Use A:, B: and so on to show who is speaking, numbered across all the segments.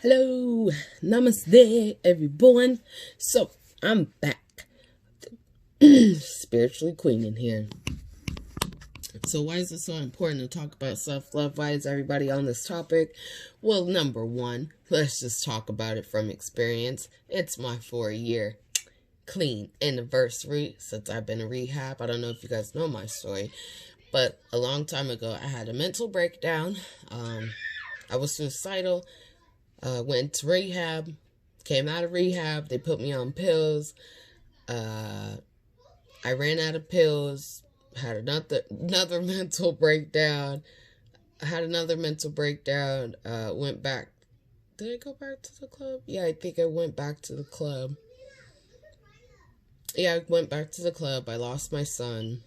A: Hello, namaste, everyone. So I'm back, spiritually queening here. So why is it so important to talk about self-love? Why is everybody on this topic? Well, number one, let's just talk about it from experience. It's my 4-year clean anniversary since I've been in rehab. I don't know if you guys know my story, but a long time ago, I had a mental breakdown. I was suicidal. Went to rehab, came out of rehab. They put me on pills. I ran out of pills. Had another mental breakdown. Went back. Did I go back to the club? Yeah, I think I went back to the club. I lost my son.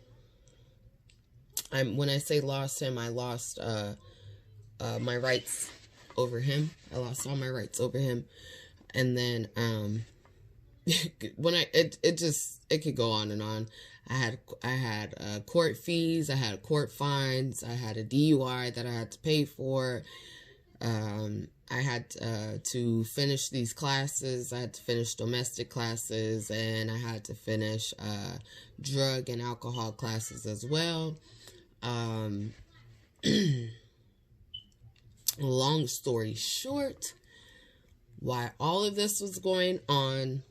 A: When I say lost him, I lost my rights over him. I lost all my rights over him. And then it could go on and on. I had court fees, I had court fines, I had a DUI that I had to pay for. I had to finish these classes. I had to finish domestic classes, and I had to finish drug and alcohol classes as well. Long story short, why all of this was going on,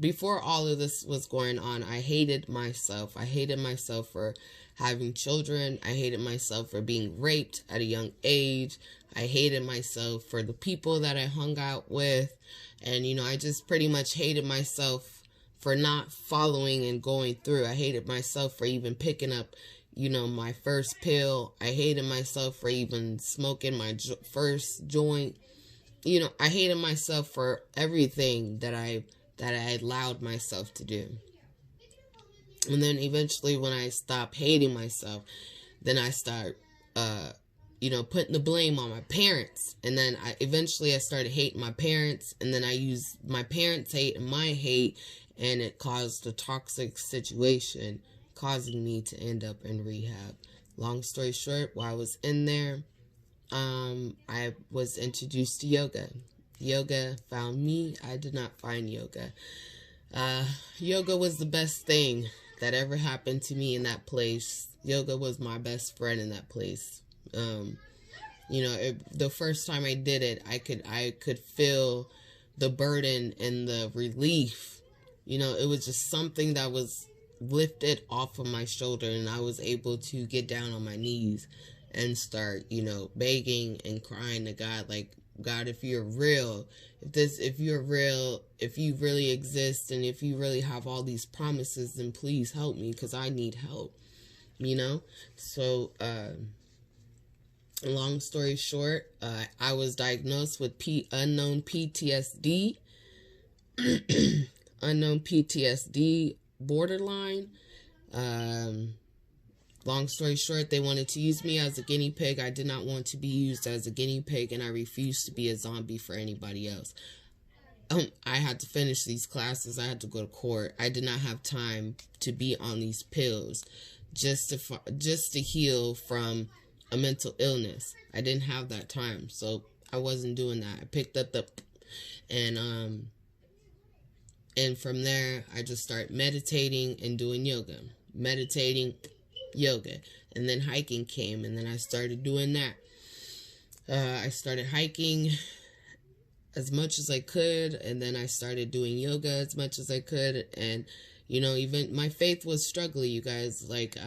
A: before all of this was going on, I hated myself. I hated myself for having children. I hated myself for being raped at a young age. I hated myself for the people that I hung out with. And, I just pretty much hated myself for not following and going through. I hated myself for even picking up, my first pill. I hated myself for even smoking my first joint. I hated myself for everything that I allowed myself to do. And then eventually when I stop hating myself, then I start, putting the blame on my parents. And then eventually I started hating my parents. And then I used my parents' hate and my hate. And it caused a toxic situation, causing me to end up in rehab. Long story short, while I was in there, I was introduced to yoga. Yoga found me. I did not find yoga. Yoga was the best thing that ever happened to me in that place. Yoga was my best friend in that place. The first time I did it, I could feel the burden and the relief. It was just something that was lifted off of my shoulder, and I was able to get down on my knees and start, begging and crying to God, like, God, if you're real, if you really exist, and if you really have all these promises, then please help me, because I need help, So, long story short, I was diagnosed with unknown PTSD, unknown PTSD, borderline. Long story short, they wanted to use me as a guinea pig. I did not want to be used as a guinea pig, and I refused to be a zombie for anybody else. I had to finish these classes. I had to go to court. I did not have time to be on these pills just to heal from a mental illness. I didn't have that time, so I wasn't doing that. I picked up and from there, I just started meditating and doing yoga. Yoga, and then hiking came, and then I started doing that. I started hiking as much as I could, and then I started doing yoga as much as I could, and even my faith was struggling, you guys. Like,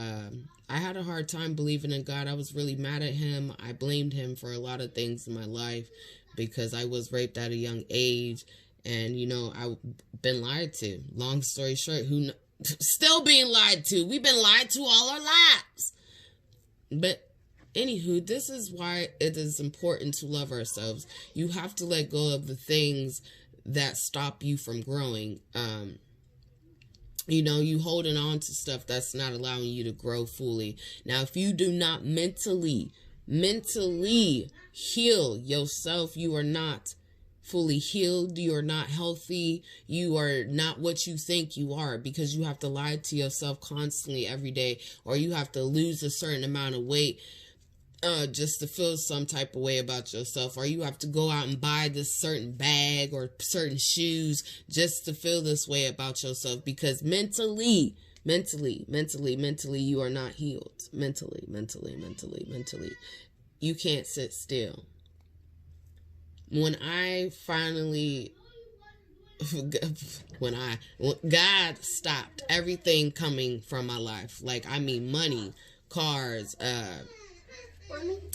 A: I had a hard time believing in God. I was really mad at him. I blamed him for a lot of things in my life because I was raped at a young age, and I've been lied to. Long story short, still being lied to. We've been lied to all our lives. But anywho, this is why it is important to love ourselves. You have to let go of the things that stop you from growing. You holding on to stuff that's not allowing you to grow fully. Now, if you do not mentally heal yourself, you are not fully healed. You are not healthy. You are not what you think you are, because you have to lie to yourself constantly every day, or you have to lose a certain amount of weight just to feel some type of way about yourself, or you have to go out and buy this certain bag or certain shoes just to feel this way about yourself, because mentally you are not healed. Mentally, you can't sit still. When God stopped everything coming from my life, like, I mean, money, cars,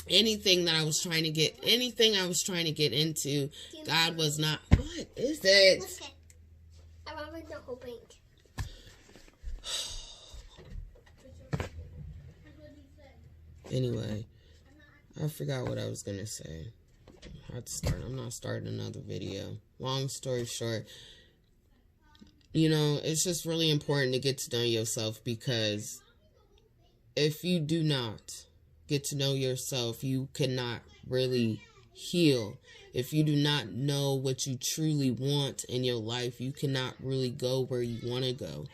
A: anything I was trying to get into, God was not. What is it?
B: Okay. I want to the whole bank.
A: Anyway, I forgot what I was gonna say. I had to start. I'm not starting another video. Long story short, it's just really important to get to know yourself, because if you do not get to know yourself, you cannot really heal. If you do not know what you truly want in your life, you cannot really go where you want to go.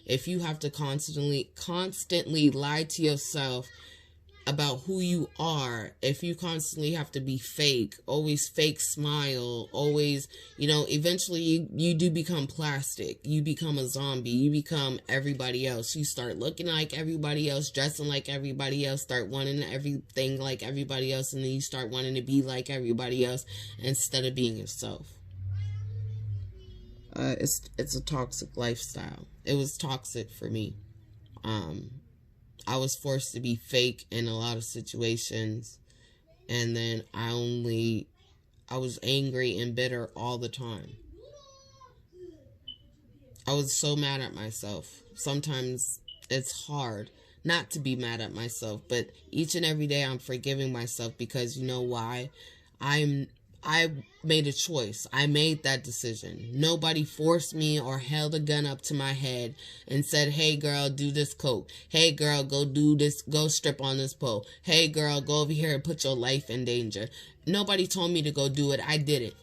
A: If you have to constantly lie to yourself about who you are, if you constantly have to be fake, always fake smile, always, eventually you do become plastic. You become a zombie. You become everybody else. You start looking like everybody else, dressing like everybody else, start wanting everything like everybody else, and then you start wanting to be like everybody else instead of being yourself. It's a toxic lifestyle. It was toxic for me. I was forced to be fake in a lot of situations, and then I was angry and bitter all the time. I was so mad at myself. Sometimes it's hard not to be mad at myself, but each and every day I'm forgiving myself, because you know why? I made a choice. I made that decision. Nobody forced me or held a gun up to my head and said, hey girl, do this coke. Hey girl, go do this, go strip on this pole. Hey girl, go over here and put your life in danger. Nobody told me to go do it. I did it.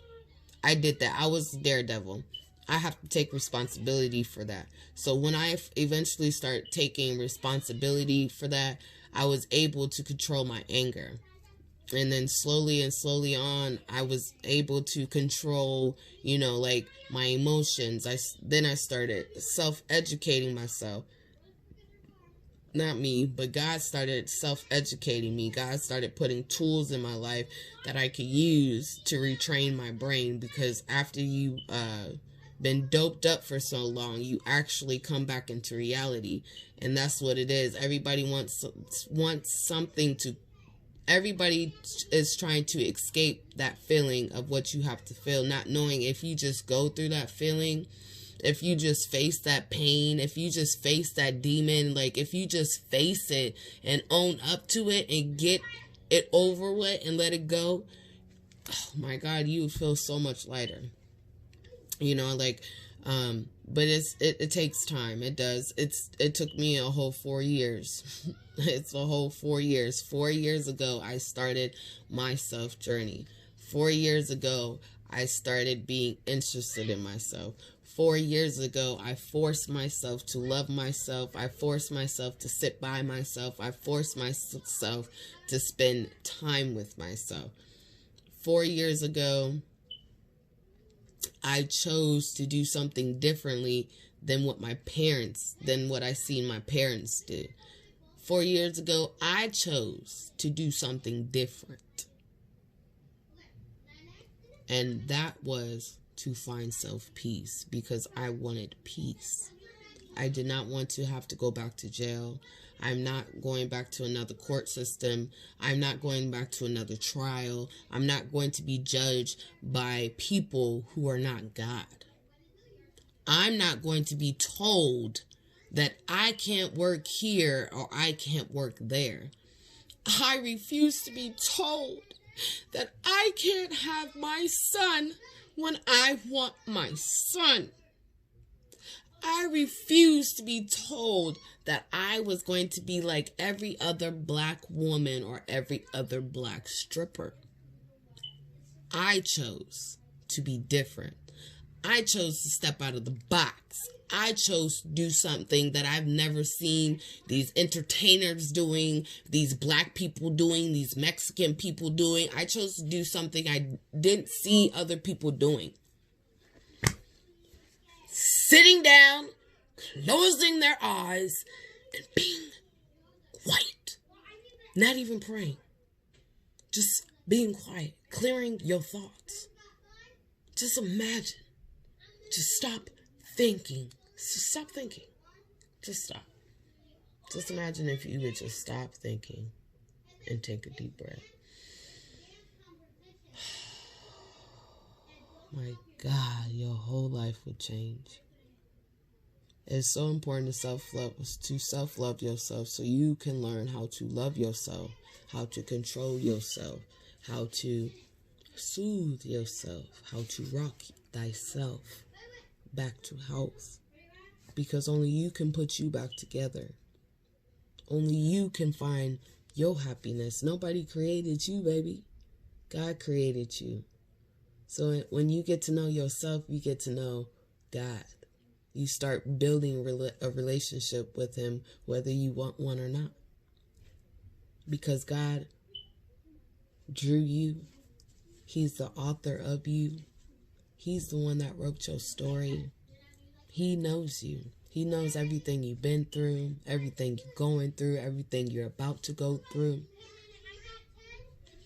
A: I did that. I was daredevil. I have to take responsibility for that. So when I eventually start taking responsibility for that, I was able to control my anger. And then slowly on, I was able to control, like, my emotions. Then I started self-educating myself. Not me, but God started self-educating me. God started putting tools in my life that I could use to retrain my brain, because after you been doped up for so long, you actually come back into reality. And that's what it is. Everybody wants something to. Everybody is trying to escape that feeling of what you have to feel, not knowing if you just go through that feeling, if you just face that pain, if you just face that demon, like if you just face it and own up to it and get it over with and let it go, oh my God, you would feel so much lighter. But it takes time. It does. It took me a whole 4 years. It's a whole 4 years. 4 years ago, I started my self journey. 4 years ago, I started being interested in myself. 4 years ago, I forced myself to love myself. I forced myself to sit by myself. I forced myself to spend time with myself. 4 years ago, I chose to do something differently than what I seen my parents did. 4 years ago, I chose to do something different. And that was to find self-peace, because I wanted peace. I did not want to have to go back to jail. I'm not going back to another court system. I'm not going back to another trial. I'm not going to be judged by people who are not God. I'm not going to be told that I can't work here or I can't work there. I refuse to be told that I can't have my son when I want my son. I refuse to be told that I was going to be like every other black woman or every other black stripper. I chose to be different. I chose to step out of the box. I chose to do something that I've never seen these entertainers doing, these black people doing, these Mexican people doing. I chose to do something I didn't see other people doing. Sitting down, closing their eyes, and being quiet. Not even praying. Just being quiet, clearing your thoughts. Just imagine. Just stop thinking. Just stop thinking. Just stop. Just imagine if you would just stop thinking and take a deep breath. My God, your whole life would change. It's so important to self-love yourself so you can learn how to love yourself, how to control yourself, how to soothe yourself, how to rock thyself back to health. Because only you can put you back together. Only you can find your happiness. Nobody created you, baby. God created you. So when you get to know yourself, you get to know God. You start building a relationship with him, whether you want one or not. Because God drew you. He's the author of you. He's the one that wrote your story. He knows you. He knows everything you've been through, everything you're going through, everything you're about to go through.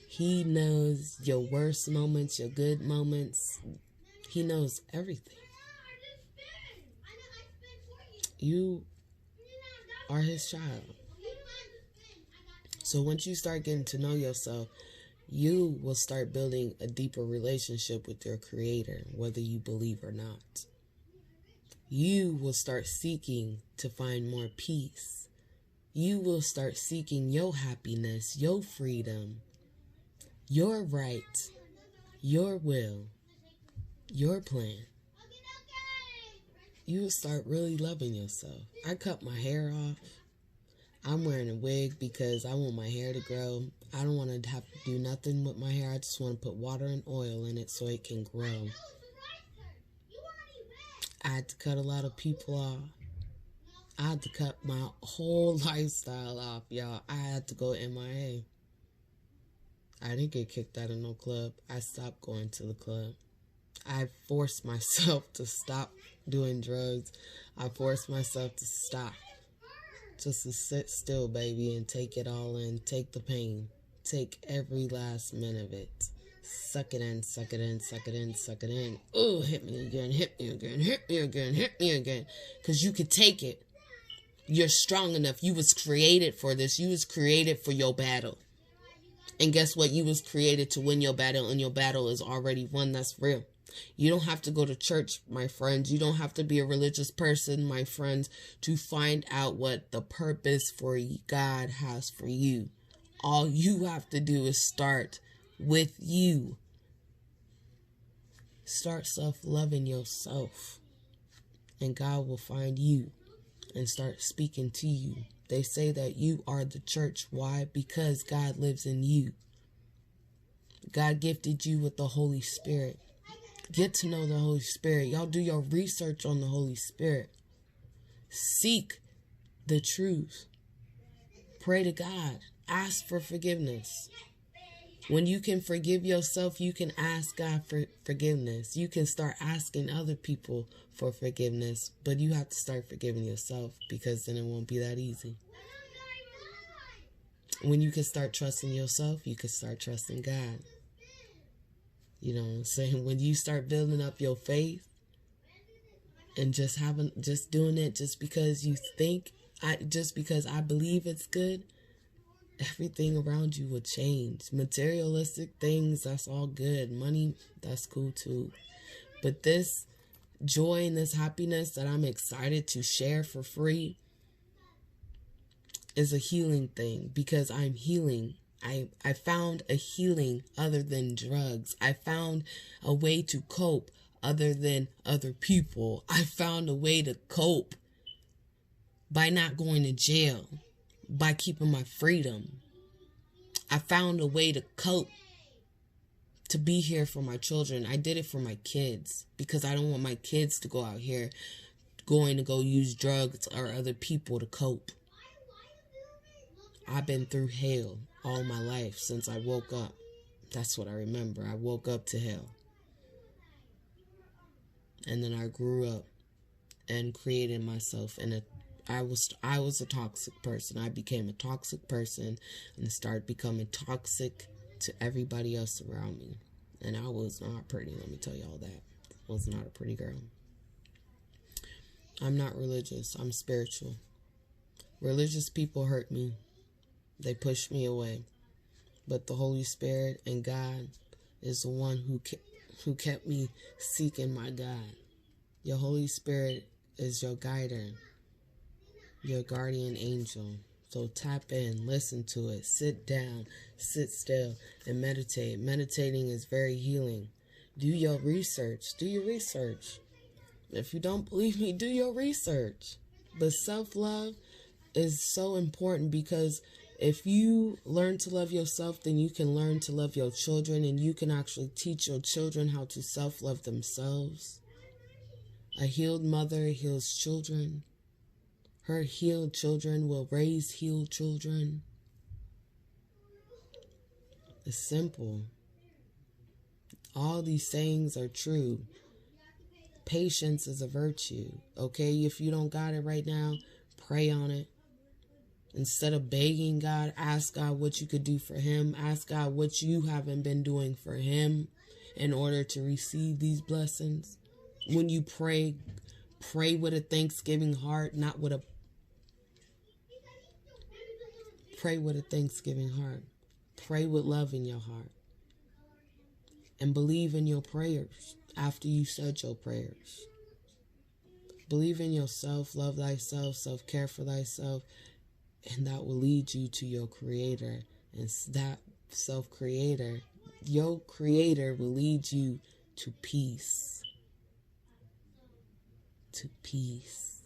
A: He knows your worst moments, your good moments. He knows everything. You are his child. So once you start getting to know yourself, you will start building a deeper relationship with your creator, whether you believe or not. You will start seeking to find more peace. You will start seeking your happiness, your freedom, your right, your will, your plan. You will start really loving yourself. I cut my hair off. I'm wearing a wig because I want my hair to grow. I don't want to have to do nothing with my hair. I just want to put water and oil in it so it can grow. I had to cut a lot of people off. I had to cut my whole lifestyle off, y'all. I had to go MIA. I didn't get kicked out of no club. I stopped going to the club. I forced myself to stop doing drugs. I forced myself to stop. Just to sit still, baby, and take it all in. Take the pain. Take every last minute of it. Suck it in, suck it in, suck it in, suck it in. Oh, hit me again, hit me again, hit me again, hit me again. Because you could take it. You're strong enough. You was created for this. You was created for your battle. And guess what? You was created to win your battle, and your battle is already won. That's real. You don't have to go to church, my friends. You don't have to be a religious person, my friends, to find out what the purpose for God has for you. All you have to do is start with you. Start self-loving yourself, and God will find you and start speaking to you. They say that you are the church. Why? Because God lives in you. God gifted you with the Holy Spirit. Get to know the Holy Spirit. Y'all do your research on the Holy Spirit. Seek the truth. Pray to God. Ask for forgiveness. When you can forgive yourself, you can ask God for forgiveness. You can start asking other people for forgiveness, but you have to start forgiving yourself, because then it won't be that easy. When you can start trusting yourself, you can start trusting God. You know what I'm saying? When you start building up your faith and just doing it just because you think, just because I believe it's good, everything around you will change. Materialistic things, that's all good. Money, that's cool too. But this joy and this happiness that I'm excited to share for free is a healing thing, because I'm healing. I found a healing other than drugs. I found a way to cope other than other people. I found a way to cope by not going to jail, by keeping my freedom. I found a way to cope to be here for my children. I did it for my kids because I don't want my kids to go out here going to go use drugs or other people to cope. I've been through hell all my life since I woke up. That's what I remember. I woke up to hell. And then I grew up and created myself, and I was a toxic person. I became a toxic person and started becoming toxic to everybody else around me. And I was not pretty, let me tell y'all that. I was not a pretty girl. I'm not religious. I'm spiritual. Religious people hurt me. They pushed me away. But the Holy Spirit and God is the one who kept me seeking my God. Your Holy Spirit is your guider, your guardian angel. So tap in, listen to it, sit down, sit still, and meditate. Meditating is very healing. Do your research. Do your research. If you don't believe me, do your research. But self-love is so important, because if you learn to love yourself, then you can learn to love your children, and you can actually teach your children how to self-love themselves. A healed mother heals children. Her healed children will raise healed children. It's simple. All these sayings are true. Patience is a virtue, okay? If you don't got it right now, pray on it. Instead of begging God, ask God what you could do for him. Ask God what you haven't been doing for him in order to receive these blessings. When you pray, pray with a thanksgiving heart, not with a... Pray with a thanksgiving heart. Pray with love in your heart. And believe in your prayers after you said your prayers. Believe in yourself, love thyself, self-care for thyself, and that will lead you to your creator. And that self-creator, your creator, will lead you to peace. To peace.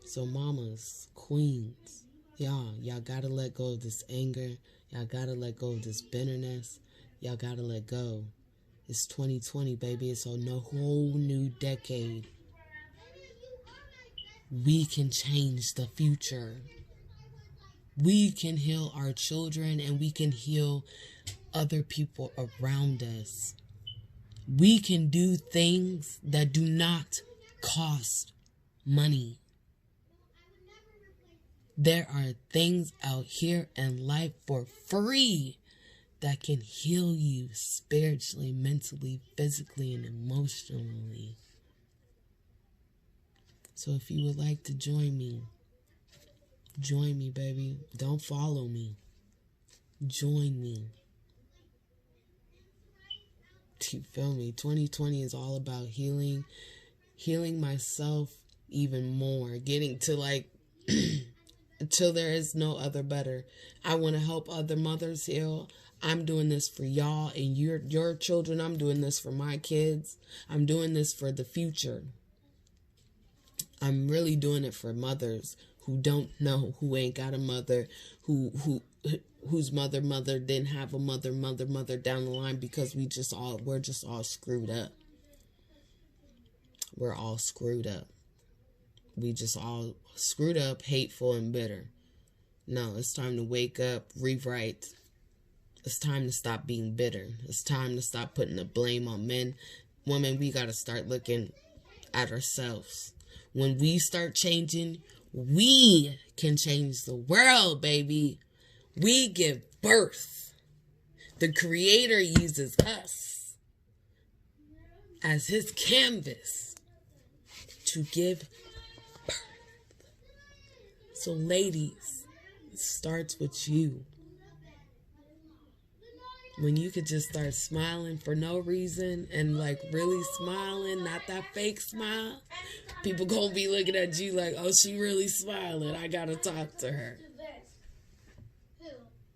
A: So mamas, queens, y'all gotta let go of this anger. Y'all gotta let go of this bitterness. Y'all gotta let go. It's 2020, baby. It's a whole new decade. We can change the future. We can heal our children, and we can heal other people around us. We can do things that do not cost money. There are things out here in life for free that can heal you spiritually, mentally, physically, and emotionally. So if you would like to join me, baby. Don't follow me. Join me. You feel me? 2020 is all about healing myself even more, getting to like until there is no other better. I want to help other mothers heal. I'm doing this for y'all and your children. I'm doing this for my kids. I'm doing this for the future. I'm really doing it for mothers who don't know, who ain't got a mother, whose mother didn't have a mother down the line, because we're just all screwed up. We're all screwed up. We just all screwed up, hateful, and bitter. No, it's time to wake up, rewrite. It's time to stop being bitter. It's time to stop putting the blame on men. Women, we got to start looking at ourselves. When we start changing, we can change the world, baby. We give birth. The Creator uses us as his canvas to give birth. So ladies, it starts with you. When you could just start smiling for no reason, and like really smiling, not that fake smile, people gonna be looking at you like, oh, she really smiling. I gotta talk to her.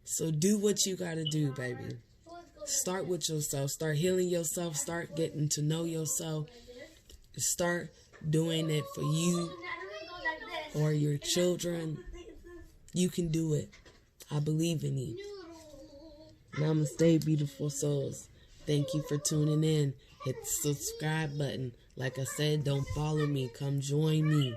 A: So do what you gotta do, baby. Start with yourself. Start healing yourself. Start getting to know yourself. Start doing it for you or your children. You can do it. I believe in you. Namaste, beautiful souls. Thank you for tuning in. Hit the subscribe button. Like I said, don't follow me. Come join me.